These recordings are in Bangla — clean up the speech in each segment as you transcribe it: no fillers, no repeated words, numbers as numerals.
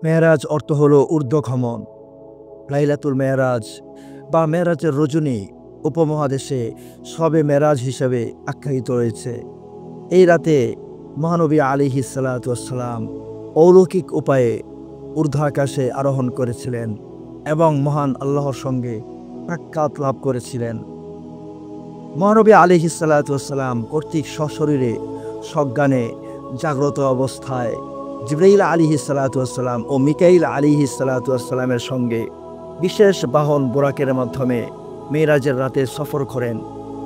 মেরাজ অর্থ হল ঊর্ধ্বগমন। লাইলাতুল মেরাজ বা মেরাজের রজনী উপমহাদেশে শবে মেরাজ হিসেবে আখ্যায়িত রয়েছে। এই রাতে মহানবী আলাইহিস সালাতু ওয়াস সালাম অলৌকিক উপায়ে ঊর্ধ্বাকাশে আরোহণ করেছিলেন এবং মহান আল্লাহর সঙ্গে সাক্ষাৎ লাভ করেছিলেন। মহানবী আলাইহিস সালাতু ওয়াস সালাম কর্তৃক সশরীরে সজ্ঞানে জাগ্রত অবস্থায় জিবরাইল আলাইহিস সালাতু ওয়াস সালাম ও মিকাইল আলাইহিস সালাতু ওয়াস সালামের সঙ্গে বিশেষ বাহন বোরাকের মাধ্যমে মেরাজের রাতে সফর করেন।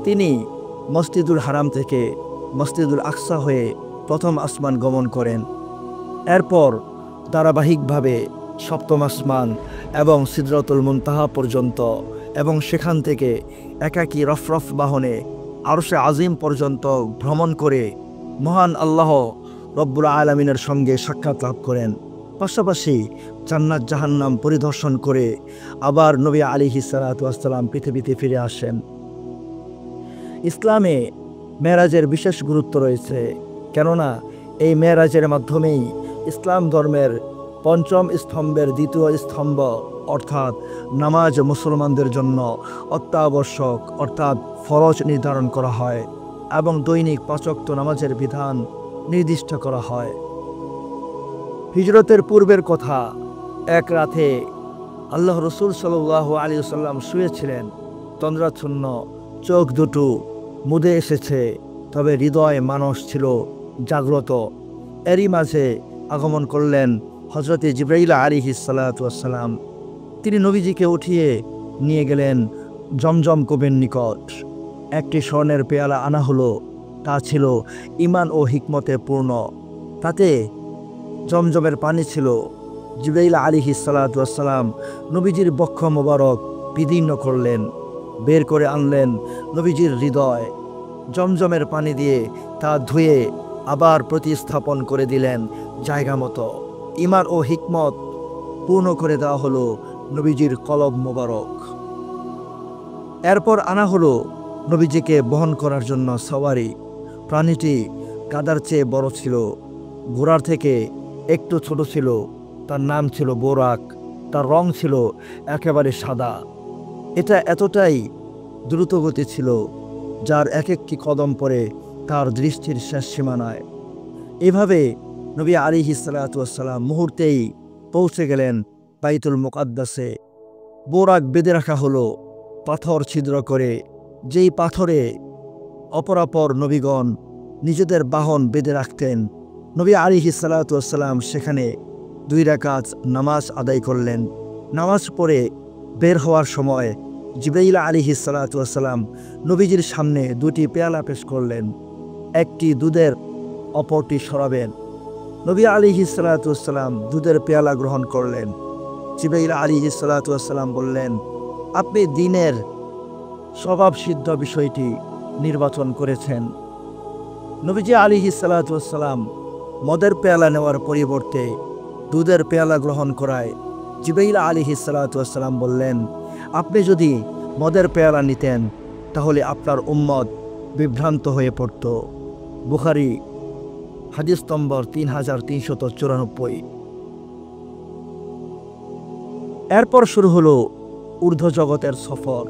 তিনি মসজিদুল হারাম থেকে মসজিদুল আকসা হয়ে প্রথম আসমান গমন করেন। এরপর ধারাবাহিকভাবে সপ্তম আসমান এবং সিদরাতুল মুনতাহা পর্যন্ত এবং সেখান থেকে একাকী রফরফ বাহনে আরশে আজিম পর্যন্ত ভ্রমণ করে মহান আল্লাহ রব্বুল আলামিনের সঙ্গে সাক্ষাৎ লাভ করেন। পাশাপাশি জান্নাত জাহান্নাম পরিদর্শন করে আবার নবী আলাইহিস সালাতু ওয়াস সালাম পৃথিবীতে ফিরে আসেন। ইসলামে মেরাজের বিশেষ গুরুত্ব রয়েছে, কেননা এই মেরাজের মাধ্যমেই ইসলাম ধর্মের পঞ্চম স্তম্ভের দ্বিতীয় স্তম্ভ অর্থাৎ নামাজ মুসলমানদের জন্য অত্যাবশ্যক অর্থাৎ ফরজ নির্ধারণ করা হয় এবং দৈনিক 5 ওয়াক্ত নামাজের বিধান নির্দিষ্ট করা হয়। হিজরতের পূর্বের কথা, এক রাতে আল্লাহ রসুল সাল্লাল্লাহু আলাইহি ওয়াসাল্লাম শুয়েছিলেন, তন্দ্রাচ্ছন্ন, চোখ দুটো মুদে এসেছে, তবে হৃদয় মানুষ ছিল জাগ্রত। এরই মাঝে আগমন করলেন হজরতে জিবরাইল আলাইহিস সালাতু ওয়াস সালাম। তিনি নবীজিকে উঠিয়ে নিয়ে গেলেন জমজম কূপের নিকট। একটি স্বর্ণের পেয়ালা আনা হলো, তা ছিল ঈমান ও হিকমতে পূর্ণ। তাতে জমজমের পানি ছিল। জিবরাইল আলাইহিস সালাতু ওয়াস সালাম নবীজির বক্ষ মোবারক বিদীর্ণ করলেন, বের করে আনলেন নবীজির হৃদয়। জমজমের পানি দিয়ে তা ধুয়ে আবার প্রতিস্থাপন করে দিলেন জায়গা মতো। ঈমান ও হিকমত পূর্ণ করে দেওয়া হলো নবীজির কলব মোবারক। এরপর আনা হলো নবীজিকে বহন করার জন্য সওয়ারি। প্রাণীটি গাধার চেয়ে বড় ছিল, ঘোড়ার থেকে একটু ছোট ছিল। তার নাম ছিল বোরাক। তার রং ছিল একেবারে সাদা। এটা এতটাই দ্রুতগতি ছিল, যার এক একটি কদম পরে তার দৃষ্টির শেষ সীমানায়। এভাবে নবী আলাইহিস সালাতু ওয়াস সালাম মুহূর্তেই পৌঁছে গেলেন বাইতুল মুকাদ্দাসে। বোরাক বেঁধে রাখা হলো পাথর ছিদ্র করে, যেই পাথরে অপরাপর নবীগণ নিজেদের বাহন বেঁধে রাখতেন। নবী আলাইহিস সালাতু ওয়াস সালাম সেখানে 2 রাকাত নামাজ আদায় করলেন। নামাজ পড়ে বের হওয়ার সময় জিবরাইল আলাইহিস সালাতু ওয়াস সালাম নবীজির সামনে 2টি পেয়ালা পেশ করলেন, একটি দুধের, অপরটি শরাবের। নবী আলাইহিস সালাতু ওয়াস সালাম দুধের পেয়ালা গ্রহণ করলেন। জিবরাইল আলাইহিস সালাতু ওয়াস সালাম বললেন, আপনি দ্বীনের স্বভাবসিদ্ধ বিষয়টি নির্বাচন করেছেন। নবীজি আলাইহিস সালাতু ওয়াস সালাম মদের পেয়ালা নেওয়ার পরিবর্তে দুধের পেয়ালা গ্রহণ করায় জিবরাইল আলাইহিস সালাতু ওয়াস সালাম বললেন, আপনি যদি মদের পেয়ালা নিতেন তাহলে আপনার উম্মত বিভ্রান্ত হয়ে পড়ত। বুখারী হাদিস নম্বর 3394। এরপর শুরু হলো ঊর্ধ্ব জগতের সফর।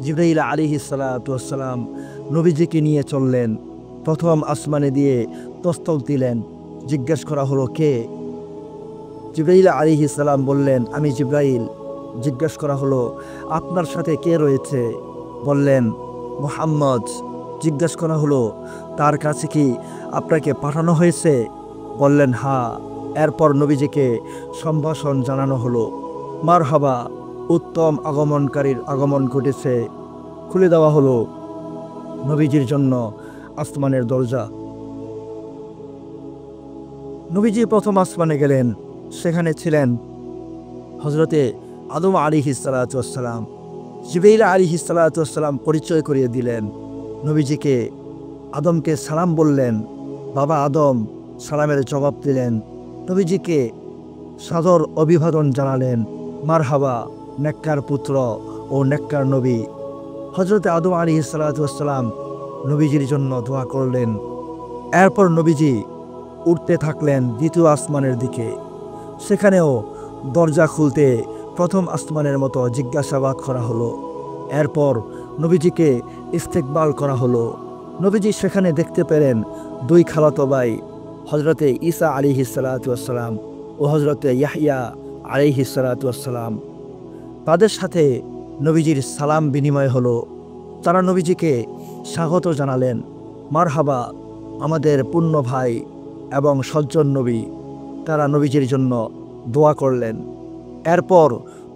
জিবরাইল আলাইহিস সালাতু ওয়াস সালাম নবীজিকে নিয়ে চললেন। প্রথম আসমানে দিয়ে দস্তক দিলেন। জিজ্ঞেস করা হলো, কে? জিবরাইল আলাইহিস সালাম বললেন, আমি জিবরাইল। জিজ্ঞেস করা হলো, আপনার সাথে কে রয়েছে? বললেন, মুহাম্মদ। জিজ্ঞেস করা হলো, তার কাছে কি আপনাকে পাঠানো হয়েছে? বললেন, হ্যাঁ। এরপর নবীজিকে সম্ভাষণ জানানো হলো, মারহাবা, উত্তম আগমনকারীর আগমন ঘটেছে। খুলে দেওয়া হলো নবীজির জন্য আসমানের দরজা। নবীজি প্রথম আসমানে গেলেন। সেখানে ছিলেন হজরতে আদম আলাইহিস সালাতু ওয়াস সালাম। জিবরাইল আলাইহিস সালাতু ওয়াস সালাম পরিচয় করিয়ে দিলেন নবীজিকে। আদমকে সালাম বললেন, বাবা আদম সালামের জবাব দিলেন। নবীজিকে সাদর অভিবাদন জানালেন, মারহাবা, নেককার পুত্র ও নেককার নবী। হজরতে আদম আলাইহিস সালাতু ওয়াস সালাম নবীজির জন্য দোয়া করলেন। এরপর নবীজি উঠতে থাকলেন দ্বিতীয় আসমানের দিকে। সেখানেও দরজা খুলতে প্রথম আসমানের মতো জিজ্ঞাসাবাদ করা হলো। এরপর নবীজিকে ইস্তেকবাল করা হলো। নবীজি সেখানে দেখতে পেলেন দুই খালাতো ভাই, হজরতে ঈসা আলাইহিসসালাম ও হজরতে ইয়াহইয়া আলাইহিসসালাম। তাদের সাথে নবীজির সালাম বিনিময় হলো। তারা নবীজিকে স্বাগত জানালেন, মারহাবা আমাদের পুণ্য ভাই এবং সজ্জন নবী। তারা নবীজির জন্য দোয়া করলেন। এরপর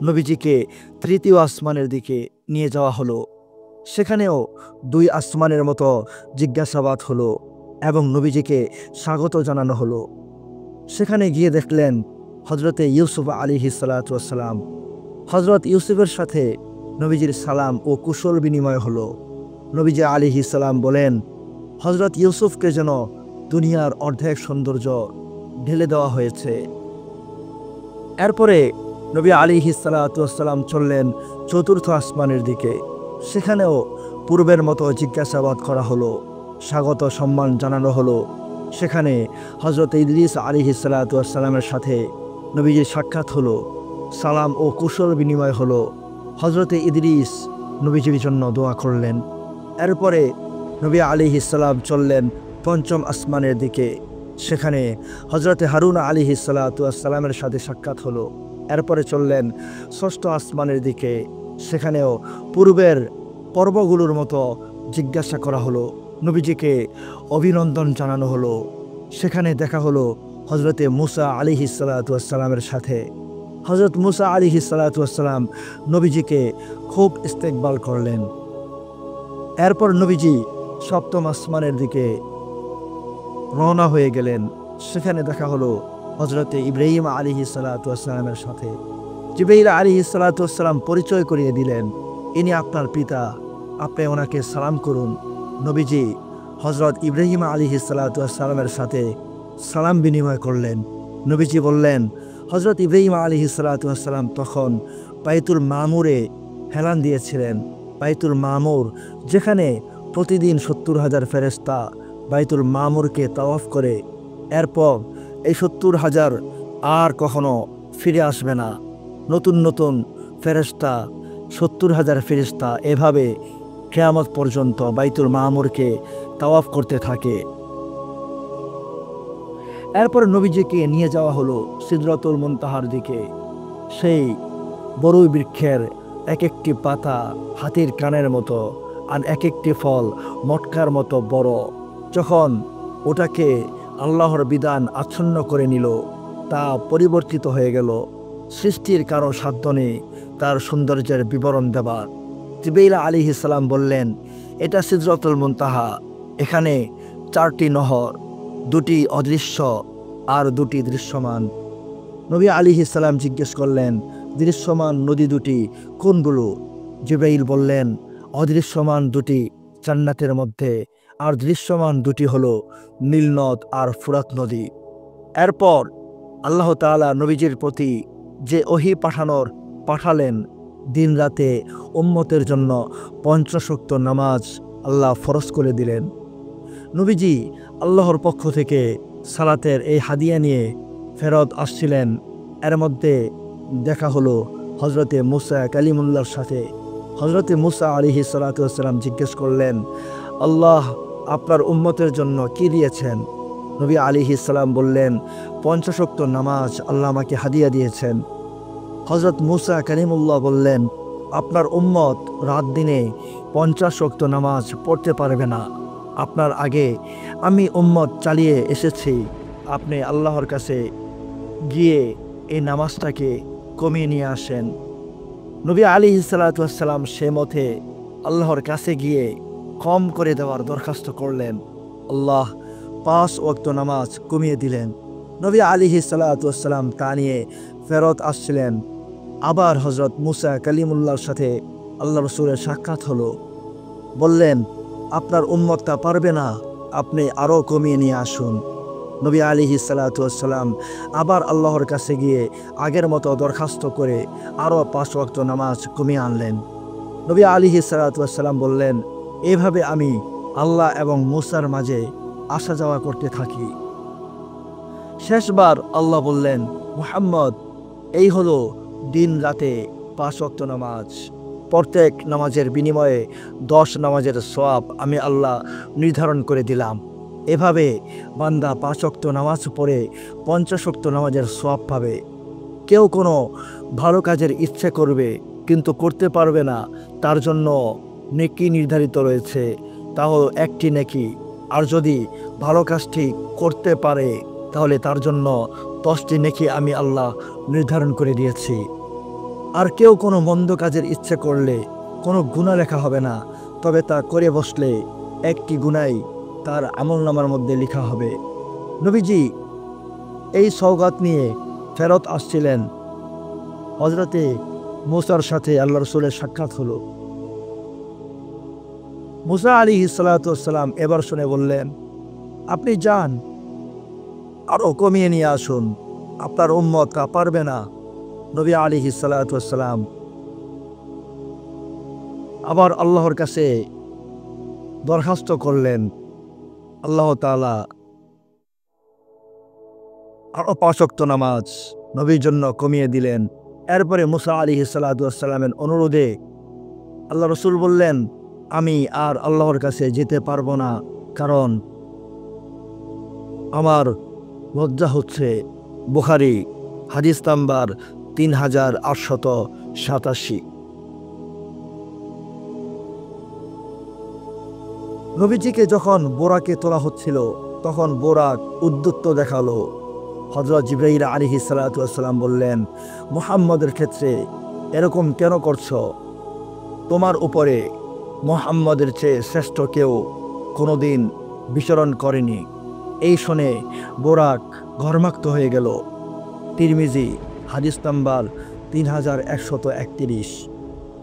নবীজিকে তৃতীয় আসমানের দিকে নিয়ে যাওয়া হলো। সেখানেও দুই আসমানের মতো জিজ্ঞাসাবাদ হলো এবং নবীজিকে স্বাগত জানানো হলো। সেখানে গিয়ে দেখলেন হজরতে ইউসুফ আলাইহিসসালাম। হজরত ইউসুফের সাথে নবীজির সালাম ও কুশল বিনিময় হলো। নবীজি আলাইহিসসালাম বলেন, হজরত ইউসুফকে যেন দুনিয়ার অর্ধেক সৌন্দর্য ঢেলে দেওয়া হয়েছে। এরপরে নবী আলাইহিসসালাম চললেন চতুর্থ আসমানের দিকে। সেখানেও পূর্বের মতো জিজ্ঞাসাবাদ করা হলো, স্বাগত সম্মান জানানো হলো। সেখানে হজরত ইদ্রিস আলাইহিসসালামের সাথে নবীজির সাক্ষাৎ হলো, সালাম ও কুশল বিনিময় হলো। হজরতে ইদ্রিস নবীজির জন্য দোয়া করলেন। এরপরে নবী আলাইহিসসালাম চললেন পঞ্চম আসমানের দিকে। সেখানে হজরতে হারুন আলাইহিসসালামের সাথে সাক্ষাৎ হলো। এরপরে চললেন ষষ্ঠ আসমানের দিকে। সেখানেও পূর্বের পর্বগুলোর মতো জিজ্ঞাসা করা হলো, নবীজিকে অভিনন্দন জানানো হলো। সেখানে দেখা হলো হজরতে মুসা আলাইহিসসালামের সাথে। হজরত মুসা আলাইহিসসালাম নবীজিকে খুব ইস্তেকবাল করলেন। এরপর নবীজি সপ্তম আসমানের দিকে রওনা হয়ে গেলেন। সেখানে দেখা হলো হজরতে ইব্রাহিম আলাইহিসসালামের সাথে। জিবরাইল আলাইহিসসালাম পরিচয় করিয়ে দিলেন, ইনি আপনার পিতা, আপনি ওনাকে সালাম করুন। নবীজি হজরত ইব্রাহিম আলাইহিসসালামের সাথে সালাম বিনিময় করলেন। নবীজি বললেন, হজরত ইব্রাহিম আলাইহিসসালাম তখন বাইতুল মামুরে হেলান দিয়েছিলেন। বাইতুল মামুর, যেখানে প্রতিদিন 70,000 ফেরেশতা বাইতুল মামুরকে তাওয়াফ করে। এরপর এই 70,000 আর কখনো ফিরে আসবে না। নতুন নতুন ফেরেশতা, 70,000 ফেরেশতা এভাবে কিয়ামত পর্যন্ত বাইতুল মামুরকে তাওয়াফ করতে থাকে। এরপর নবীজিকে নিয়ে যাওয়া হলো সিদরাতুল মুনতাহার দিকে। সেই বড়ই বৃক্ষের এক একটি পাতা হাতির কানের মতো, আর এক একটি ফল মটকার মতো বড়। যখন ওটাকে আল্লাহর বিধান আচ্ছন্ন করে নিল, তা পরিবর্তিত হয়ে গেল। সৃষ্টির কারো সাধ্য নেই তার সৌন্দর্যের বিবরণ দেবার। জিবরাইল আলাইহিসসালাম বললেন, এটা সিদরাতুল মুনতাহা। এখানে 4টি নহর, 2টি অদৃশ্য আর 2টি দৃশ্যমান। নবী আলাইহিসসালাম জিজ্ঞেস করলেন, দৃশ্যমান নদী 2টি কোনগুলো? জিবরাইল বললেন, অদৃশ্যমান 2টি জান্নাতের মধ্যে, আর দৃশ্যমান 2টি হলো নীল নদ আর ফুরাত নদী। এরপর আল্লাহ তাআলা নবীজির প্রতি যে ওহী পাঠালেন, দিন রাতে উম্মতের জন্য 5 ওয়াক্ত নামাজ আল্লাহ ফরজ করে দিলেন। নবীজি আল্লাহর পক্ষ থেকে সালাতের এই হাদিয়া নিয়ে ফেরত আসছিলেন। এর মধ্যে দেখা হলো হজরতে মুসা কালিমুল্লাহর সাথে। হজরতে মুসা আলাইহিসসালাম জিজ্ঞেস করলেন, আল্লাহ আপনার উম্মতের জন্য কি দিয়েছেন? নবী আলাইহিসসালাম বললেন, 50 ওয়াক্ত নামাজ আল্লাহ আমাকে হাদিয়া দিয়েছেন। হজরত মুসা কালিমুল্লাহ বললেন, আপনার উম্মত রাত দিনে 50 ওয়াক্ত নামাজ পড়তে পারবে না। আপনার আগে আমি উম্মত চালিয়ে এসেছি। আপনি আল্লাহর কাছে গিয়ে এই নামাজটাকে কমিয়ে নিয়ে আসেন। নবী আলাইহিসসালাম সে মতে আল্লাহর কাছে গিয়ে কম করে দেওয়ার দরখাস্ত করলেন। আল্লাহ 5 ওয়াক্ত নামাজ কমিয়ে দিলেন। নবী আলাইহিসসালাম তা নিয়ে ফেরত আসছিলেন। আবার হজরত মুসা কালিমুল্লাহর সাথে আল্লাহ রসুলের সাক্ষাৎ হলো। বললেন, আপনার উম্মতটা পারবে না, আপনি আরও কমিয়ে নিয়ে আসুন। নবী আলাইহিসসালাম আবার আল্লাহর কাছে গিয়ে আগের মতো দরখাস্ত করে আরও 5 ওয়াক্ত নামাজ কমিয়ে আনলেন। নবী আলাইহিসসালাম বললেন, এভাবে আমি আল্লাহ এবং মুসার মাঝে আসা যাওয়া করতে থাকি। শেষবার আল্লাহ বললেন, মুহাম্মদ, এই হলো দিন রাতে 5 ওয়াক্ত নামাজ। প্রত্যেক নামাজের বিনিময়ে 10 নামাজের সওয়াব আমি আল্লাহ নির্ধারণ করে দিলাম। এভাবে বান্দা 5 ওয়াক্ত নামাজ পড়ে 50 ওয়াক্ত নামাজের সওয়াব পাবে। কেউ কোনো ভালো কাজের ইচ্ছে করবে কিন্তু করতে পারবে না, তার জন্য নেকি নির্ধারিত রয়েছে, তা হলো 1টি নেকি। আর যদি ভালো কাজটি করতে পারে তাহলে তার জন্য 10টি নেকি আমি আল্লাহ নির্ধারণ করে দিয়েছি। আর কেউ কোনো মন্দ কাজের ইচ্ছে করলে কোনো গুনাহ লেখা হবে না, তবে তা করে বসলে 1টি গুনাই তার আমলনামার মধ্যে লেখা হবে। নবীজি এই সওগাত নিয়ে ফেরত আসছিলেন। হযরতে মুসার সাথে আল্লাহ রাসূলের সাক্ষাৎ হলো। মুসা আলাইহিস সালাতু ওয়াস সালাম এবার শুনে বললেন, আপনি যান, আরও কমিয়ে নিয়ে আসুন, আপনার উম্মত তা পারবে না। নবী আলাইহিস সালাতু ওয়াস সালাম আবার আল্লাহর কাছে দরখাস্ত করলেন। আল্লাহ তাআলা আরও 5 ওয়াক্ত নামাজ নবীর জন্য কমিয়ে দিলেন। এরপরে মুসা আলাইহিস সালাতু ওয়াস সালামের অনুরোধে আল্লাহ রসুল বললেন, আমি আর আল্লাহর কাছে যেতে পারবো না, কারণ আমার লজ্জা হচ্ছে। বুখারী হাদিস নাম্বার 3887। নবীজিকে যখন বোরাকে তোলা হচ্ছিল তখন বোরাক উদ্যত্ত দেখালো। হযরত জিবরাইল আলাইহিস সালাতু ওয়াস সালাম বললেন, মুহাম্মদের ক্ষেত্রে এরকম কেন করছো? তোমার উপরে মুহাম্মদের চেয়ে শ্রেষ্ঠ কেউ কোনোদিন বিচরণ করেনি। এই শুনে বোরাক ঘর্মাক্ত হয়ে গেল। তিরমিজি হাদিস নাম্বার 3131।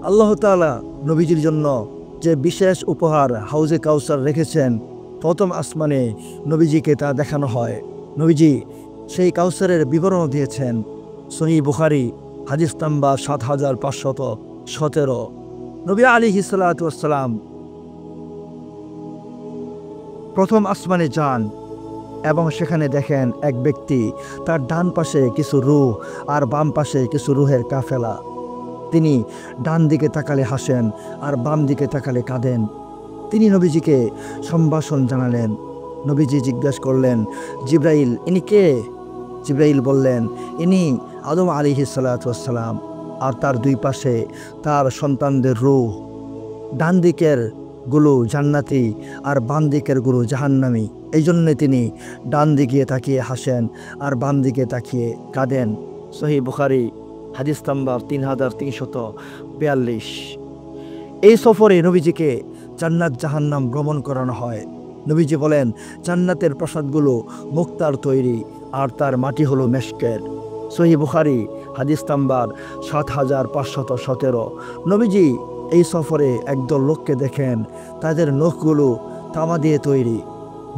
আল্লাহ তাআলা নবীজির জন্য যে বিশেষ উপহার হাউজে কাউসার রেখেছেন, প্রথম আসমানে নবীজিকে তা দেখানো হয়। নবীজি সেই কাউসারের বিবরণ দিয়েছেন। সহিহ বুখারী হাদিস নাম্বার 7517। নবী আলাইহিস সালাতু ওয়াস সালাম প্রথম আসমানে যান এবং সেখানে দেখেন এক ব্যক্তি, তার ডান পাশে কিছু রূহ আর বাম পাশে কিছু রূহের কাফেলা। তিনি ডান দিকে তাকালে হাসেন আর বাম দিকে তাকালে কাঁদেন। তিনি নবীজিকে সম্ভাষণ জানালেন। নবীজি জিজ্ঞাসা করলেন, জিবরাইল, ইনি কে? জিবরাইল বললেন, ইনি আদম আলাইহিস সালাতু ওয়াস সালাম আর তার দুই পাশে তার সন্তানদের রূহ। ডান দিকের গুলো জান্নাতি আর বাম দিকের গুলো জাহান্নামী। এই জন্যে তিনি ডান দিকে তাকিয়ে হাসেন আর বাম দিকে তাকিয়ে কাঁদেন। সহিহ বুখারী হাদিস নাম্বার 3342। এই সফরে নবীজিকে জান্নাত জাহান্নাম ভ্রমণ করানো হয়। নবীজি বলেন, জান্নাতের প্রাসাদগুলো মুক্তার তৈরি আর তার মাটি হলো মেশকের। সহিহ বুখারী হাদিস নাম্বার 7517। নবীজি এই সফরে একদল লোককে দেখেন, তাদের নখগুলো তামা দিয়ে তৈরি।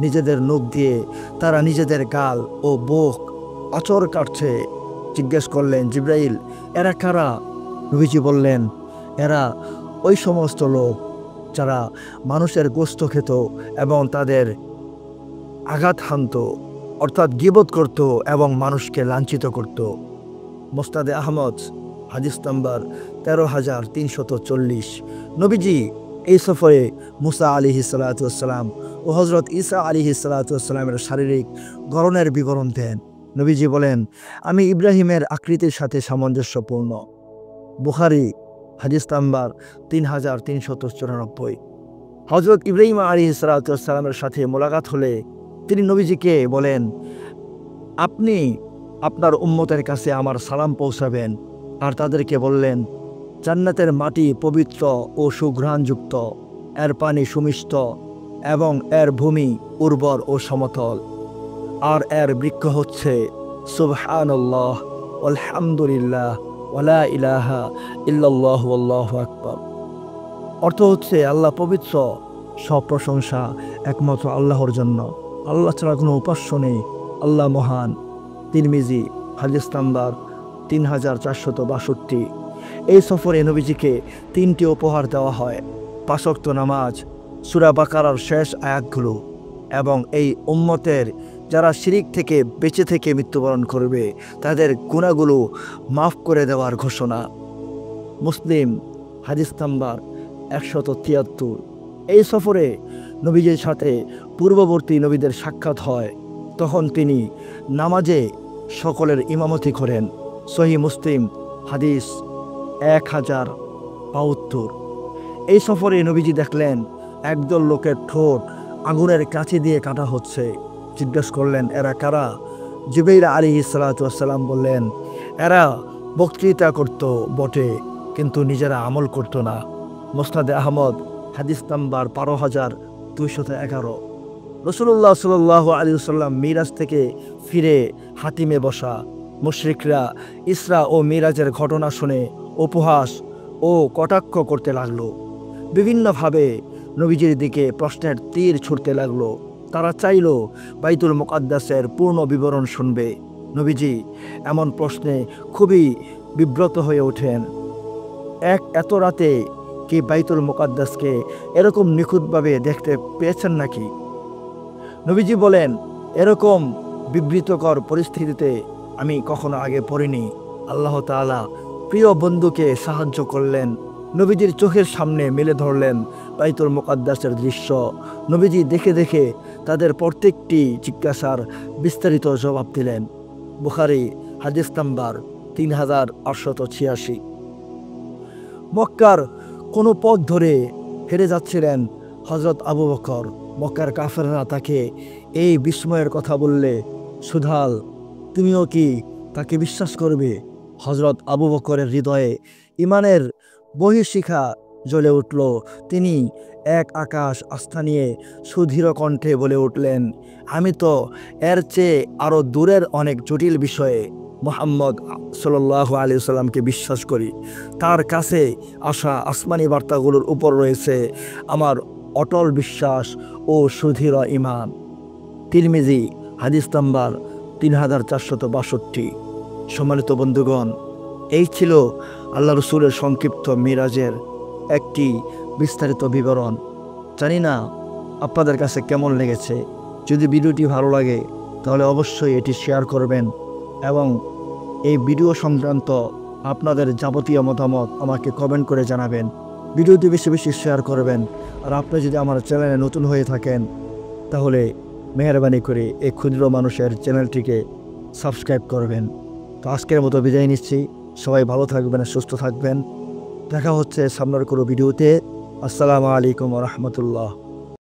নিজেদের নখ দিয়ে তারা নিজেদের গাল ও বুক আঁচড় কাটছে। জিজ্ঞেস করলেন, জিবরাইল, এরা কারা? নবীজি বললেন, এরা ওই সমস্ত লোক যারা মানুষের গোশত খেত এবং তাদের আঘাত হানত, অর্থাৎ গীবত করত এবং মানুষকে লাঞ্ছিত করত। মুসনাদে আহমদ হাদিস নাম্বার 13340। নবীজি এই সফরে মুসা আলাইহিস সালাতু ওয়াস সালাম ও হযরত ঈসা আলাইহিস সালাতু ওয়াস সালামের শারীরিক গড়নের বিবরণ দেন। নবীজি বলেন, আমি ইব্রাহিমের আকৃতির সাথে সামঞ্জস্যপূর্ণ। বুখারী হাদিস নাম্বার 3394। হযরত ইব্রাহিম আলাইহিস সালাতু ওয়াস সালামের সাথে মোলাকাত হলে তিনি নবীজিকে বলেন, আপনি আপনার উম্মতের কাছে আমার সালাম পৌঁছাবেন। আর তাদেরকে বললেন, জান্নাতের মাটি পবিত্র ও সুঘ্রাণযুক্ত, এর পানি সুমিষ্ট এবং এর ভূমি উর্বর ও সমতল, আর এর বৃক্ষ হচ্ছে সুবহানাল্লাহ আলহামদুলিল্লাহ ওয়ালা ইলাহা ইল্লাল্লাহু আল্লাহু আকবার। অর্থ হচ্ছে, আল্লাহ পবিত্র, সব প্রশংসা একমাত্র আল্লাহর জন্য, আল্লাহ ছাড়া কোনো উপাস্য নেই, আল্লাহ মহান। তিরমিজি হাদিস নাম্বার 3462। এই সফরে নবীজিকে 3টি উপহার দেওয়া হয়: 5 ওয়াক্ত নামাজ, সূরা বাকারার শেষ আয়াতগুলো এবং এই উম্মতের যারা শিরিক থেকে বেঁচে থেকে মৃত্যুবরণ করবে তাদের গুনাহগুলো মাফ করে দেওয়ার ঘোষণা। মুসলিম হাদিস নাম্বার 173। এই সফরে নবীজির সাথে পূর্ববর্তী নবীদের সাক্ষাৎ হয়। তখন তিনি নামাজে সকলের ইমামতি করেন। সহিহ মুসলিম হাদিস 1072। এই সফরে নবীজি দেখলেন একদল লোকের ঠোঁট আগুনের কাঁচি দিয়ে কাটা হচ্ছে। জিজ্ঞেস করলেন, এরা কারা? জিবরাইল আলাইহিস সালাতু ওয়াস সালাম বললেন, এরা বক্তৃতা করত বটে, কিন্তু নিজেরা আমল করত না। মুসনাদে আহমদ হাদিস নাম্বার 12211। রাসূলুল্লাহ সাল্লাল্লাহু আলাইহি ওয়াসাল্লাম মিরাজ থেকে ফিরে হাতিমে বসা। মুশরিকরা ইসরা ও মিরাজের ঘটনা শুনে উপহাস ও কটাক্ষ করতে লাগলো। বিভিন্নভাবে নবীজির দিকে প্রশ্নের তীর ছুটতে লাগলো। তারা চাইল বাইতুল মুকাদ্দাসের পূর্ণ বিবরণ শুনবে। নবীজি এমন প্রশ্নে খুবই বিব্রত হয়ে ওঠেন। এত রাতে কি বাইতুল মুকাদ্দাসকে এরকম নিখুঁতভাবে দেখতে পেয়েছেন নাকি? নবীজি বলেন, এরকম বিবৃতকর পরিস্থিতিতে আমি কখনো আগে পড়িনি। আল্লাহ তাআলা প্রিয় বন্ধুকে সাহায্য করলেন। নবীজির চোখের সামনে মেলে ধরলেন বাইতুল মুকাদ্দাসের দৃশ্য। নবীজি দেখে দেখে তাদের প্রত্যেকটি জিজ্ঞাসার বিস্তারিত জবাব দিলেন। বুখারী হাদিস নাম্বার 3886। মক্কার কোনো পথ ধরে হেরে যাচ্ছিলেন হযরত আবু বকর। মক্কার কাফেররা তাকে এই বিস্ময়ের কথা বললে, সুধাল, তুমিও কি তাকে বিশ্বাস করবে? হযরত আবু বকরের হৃদয়ে ইমানের বহিঃশিখা জ্বলে উঠল। তিনি এক আকাশ আস্থা নিয়ে সুদৃঢ় কণ্ঠে বলে উঠলেন, আমি তো এর চেয়ে আরও দূরের অনেক জটিল বিষয়ে মুহাম্মদ সাল্লাল্লাহু আলাইহি ওয়াসাল্লামকে বিশ্বাস করি। তার কাছে আসা আসমানি বার্তাগুলোর উপর রয়েছে আমার অটল বিশ্বাস ও সুদৃঢ় ঈমান। তিরমিজি হাদিস নাম্বার 3462। সম্মানিত বন্ধুগণ, এই ছিল আল্লাহ রসুলের সংক্ষিপ্ত মিরাজের একটি বিস্তারিত বিবরণ। জানি না আপনাদের কাছে কেমন লেগেছে। যদি ভিডিওটি ভালো লাগে তাহলে অবশ্যই এটি শেয়ার করবেন এবং এই ভিডিও সংক্রান্ত আপনাদের যাবতীয় মতামত আমাকে কমেন্ট করে জানাবেন। ভিডিওটি বেশি বেশি শেয়ার করবেন। আর আপনি যদি আমার চ্যানেলে নতুন হয়ে থাকেন তাহলে মেহেরবানি করে এই ক্ষুদ্র মানুষের চ্যানেলটিকে সাবস্ক্রাইব করবেন। তো আজকের মতো বিদায় নিচ্ছি। সবাই ভালো থাকবেন, সুস্থ থাকবেন। দেখা হচ্ছে সামনের কোনো ভিডিওতে। আসসালামু আলাইকুম ওয়া রাহমাতুল্লাহ।